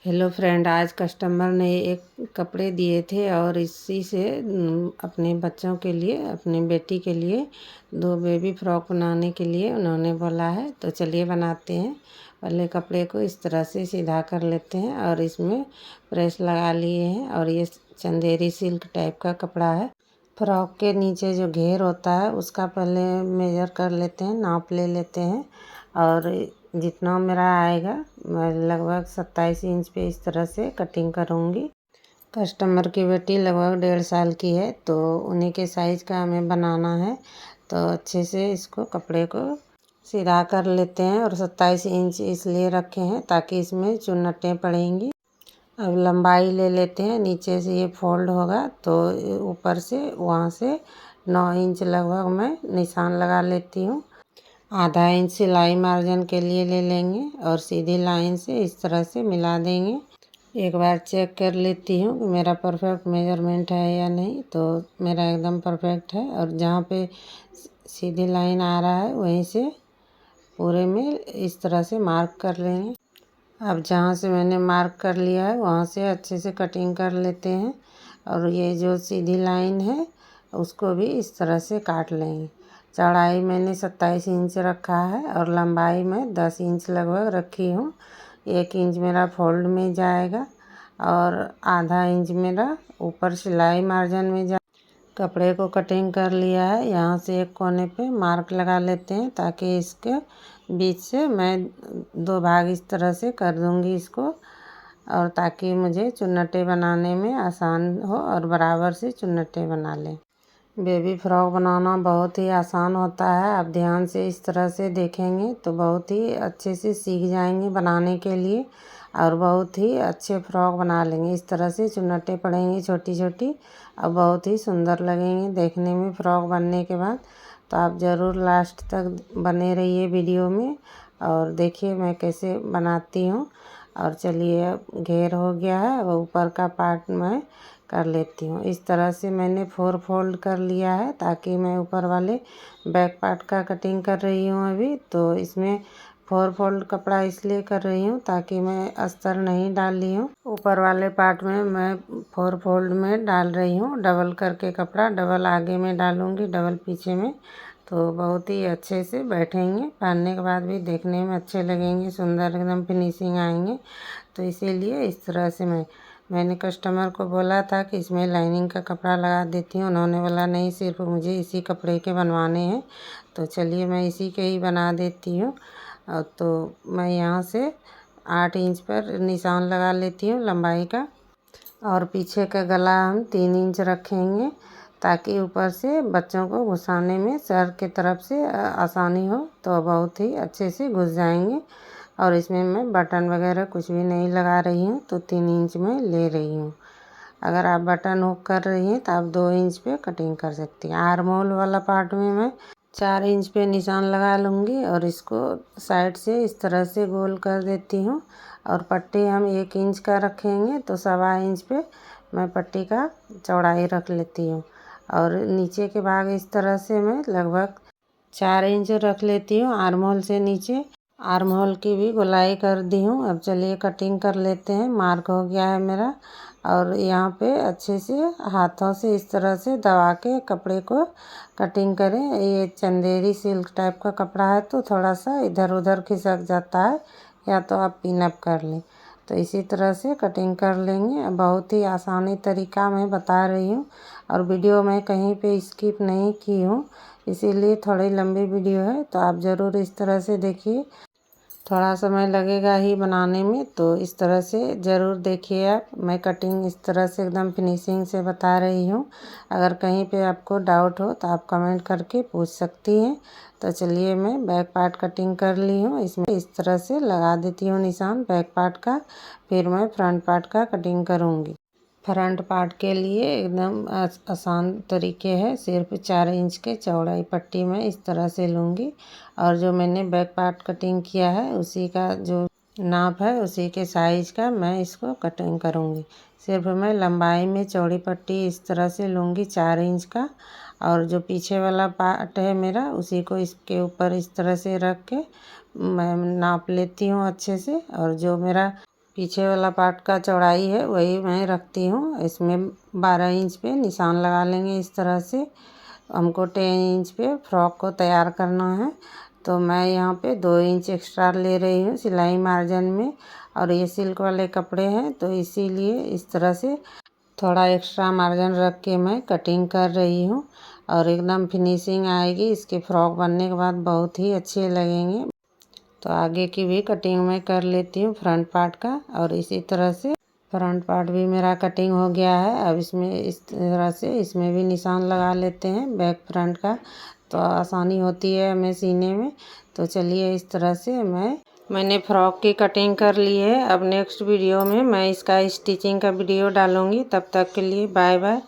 Hello friend, आज customer ने एक कपड़े दिए थे और इसी से अपने बच्चों के लिए, अपनी बेटी के लिए 2 बेबी फ्रॉक बनाने के लिए उन्होंने बोला है। तो चलिए बनाते हैं। पहले कपड़े को इस तरह से सीधा कर लेते हैं और इसमें प्रेस लगा लिए हैं। और ये चंदेरी सिल्क टाइप का कपड़ा है। फ्रॉक के नीचे जो घेर होता है उसका पहले मेजर कर लेते हैं, नाप ले लेते हैं। और जितना मेरा आएगा मैं लगभग 27 इंच पे इस तरह से कटिंग करूँगी। कस्टमर की बेटी लगभग 1.5 साल की है, तो उन्हीं के साइज़ का हमें बनाना है। तो अच्छे से इसको कपड़े को सीधा कर लेते हैं। और 27 इंच इसलिए रखे हैं ताकि इसमें चुन्नटें पड़ेंगी। अब लंबाई ले लेते हैं। नीचे से ये फोल्ड होगा तो ऊपर से वहाँ से 9 इंच लगभग मैं निशान लगा लेती हूँ। आधा इंच सिलाई मार्जिन के लिए ले लेंगे और सीधी लाइन से इस तरह से मिला देंगे। एक बार चेक कर लेती हूँ कि मेरा परफेक्ट मेजरमेंट है या नहीं। तो मेरा एकदम परफेक्ट है। और जहाँ पे सीधी लाइन आ रहा है वहीं से पूरे में इस तरह से मार्क कर लेंगे। अब जहाँ से मैंने मार्क कर लिया है वहाँ से अच्छे से कटिंग कर लेते हैं। और ये जो सीधी लाइन है उसको भी इस तरह से काट लेंगे। चौड़ाई मैंने 27 इंच रखा है और लंबाई में 10 इंच लगभग रखी हूँ। 1 इंच मेरा फोल्ड में जाएगा और आधा इंच मेरा ऊपर सिलाई मार्जिन में जाए। कपड़े को कटिंग कर लिया है। यहाँ से एक कोने पे मार्क लगा लेते हैं ताकि इसके बीच से मैं 2 भाग इस तरह से कर दूँगी इसको। और ताकि मुझे चुन्नटें बनाने में आसान हो और बराबर से चुन्नटें बना लें। बेबी फ्रॉक बनाना बहुत ही आसान होता है। आप ध्यान से इस तरह से देखेंगे तो बहुत ही अच्छे से सीख जाएंगे बनाने के लिए और बहुत ही अच्छे फ्रॉक बना लेंगे। इस तरह से चुन्नटें पड़ेंगी छोटी छोटी और बहुत ही सुंदर लगेंगे देखने में फ्रॉक बनने के बाद। तो आप ज़रूर लास्ट तक बने रहिए वीडियो में और देखिए मैं कैसे बनाती हूँ। और चलिए अब घेर हो गया है। अब ऊपर का पार्ट मैं कर लेती हूँ। इस तरह से मैंने 4 फोल्ड कर लिया है ताकि मैं ऊपर वाले बैक पार्ट का कटिंग कर रही हूँ अभी। तो इसमें 4 फोल्ड कपड़ा इसलिए कर रही हूँ ताकि मैं अस्तर नहीं डाल रही हूँ। ऊपर वाले पार्ट में मैं 4 फोल्ड में डाल रही हूँ। डबल करके कपड़ा, डबल आगे में डालूँगी, डबल पीछे में। तो बहुत ही अच्छे से बैठेंगे। पहनने के बाद भी देखने में अच्छे लगेंगे, सुंदर एकदम फिनिशिंग आएंगे। तो इसीलिए इस तरह से मैंने कस्टमर को बोला था कि इसमें लाइनिंग का कपड़ा लगा देती हूँ। उन्होंने बोला नहीं, सिर्फ मुझे इसी कपड़े के बनवाने हैं। तो चलिए मैं इसी के ही बना देती हूँ। तो मैं यहाँ से 8 इंच पर निशान लगा लेती हूँ लंबाई का। और पीछे का गला हम 3 इंच रखेंगे ताकि ऊपर से बच्चों को घुसाने में सर के तरफ से आसानी हो। तो बहुत ही अच्छे से घुस जाएंगे। और इसमें मैं बटन वगैरह कुछ भी नहीं लगा रही हूँ। तो 3 इंच में ले रही हूँ। अगर आप बटन हुक कर रही हैं तो आप 2 इंच पे कटिंग कर सकती हैं। आर्म होल वाला पार्ट में मैं 4 इंच पे निशान लगा लूँगी और इसको साइड से इस तरह से गोल कर देती हूँ। और पट्टी हम 1 इंच का रखेंगे तो 1.25 इंच पे मैं पट्टी का चौड़ाई रख लेती हूँ। और नीचे के भाग इस तरह से मैं लगभग 4 इंच रख लेती हूँ। आर्म होल से नीचे आर्म होल की भी गोलाई कर दी हूँ। अब चलिए कटिंग कर लेते हैं। मार्क हो गया है मेरा। और यहाँ पे अच्छे से हाथों से इस तरह से दबा के कपड़े को कटिंग करें। ये चंदेरी सिल्क टाइप का कपड़ा है तो थोड़ा सा इधर उधर खिसक जाता है, या तो आप पिन अप कर लें। तो इसी तरह से कटिंग कर लेंगे। बहुत ही आसानी तरीका मैं बता रही हूँ और वीडियो में कहीं पे स्किप नहीं की हूँ, इसीलिए थोड़ी लंबी वीडियो है। तो आप ज़रूर इस तरह से देखिए। थोड़ा समय लगेगा ही बनाने में, तो इस तरह से ज़रूर देखिए आप। मैं कटिंग इस तरह से एकदम फिनिशिंग से बता रही हूँ। अगर कहीं पे आपको डाउट हो तो आप कमेंट करके पूछ सकती हैं। तो चलिए मैं बैक पार्ट कटिंग कर ली हूँ। इसमें इस तरह से लगा देती हूँ निशान बैक पार्ट का। फिर मैं फ्रंट पार्ट का कटिंग करूँगी। फ्रंट पार्ट के लिए एकदम आसान तरीके है। सिर्फ 4 इंच के चौड़ाई पट्टी में इस तरह से लूँगी। और जो मैंने बैक पार्ट कटिंग किया है उसी का जो नाप है उसी के साइज का मैं इसको कटिंग करूँगी। सिर्फ मैं लंबाई में चौड़ी पट्टी इस तरह से लूँगी 4 इंच का। और जो पीछे वाला पार्ट है मेरा उसी को इसके ऊपर इस तरह से रख के मैं नाप लेती हूँ अच्छे से। और जो मेरा पीछे वाला पार्ट का चौड़ाई है वही मैं रखती हूँ। इसमें 12 इंच पे निशान लगा लेंगे। इस तरह से हमको 10 इंच पे फ्रॉक को तैयार करना है, तो मैं यहाँ पे 2 इंच एक्स्ट्रा ले रही हूँ सिलाई मार्जिन में। और ये सिल्क वाले कपड़े हैं तो इसीलिए इस तरह से थोड़ा एक्स्ट्रा मार्जिन रख के मैं कटिंग कर रही हूँ और एकदम फिनिशिंग आएगी। इसके फ्रॉक बनने के बाद बहुत ही अच्छे लगेंगे। तो आगे की भी कटिंग मैं कर लेती हूँ फ्रंट पार्ट का। और इसी तरह से फ्रंट पार्ट भी मेरा कटिंग हो गया है। अब इसमें इस तरह से इसमें भी निशान लगा लेते हैं बैक फ्रंट का, तो आसानी होती है हमें सीने में। तो चलिए इस तरह से मैंने फ्रॉक की कटिंग कर ली है। अब नेक्स्ट वीडियो में मैं इसका स्टिचिंग का वीडियो डालूँगी। तब तक के लिए बाय बाय।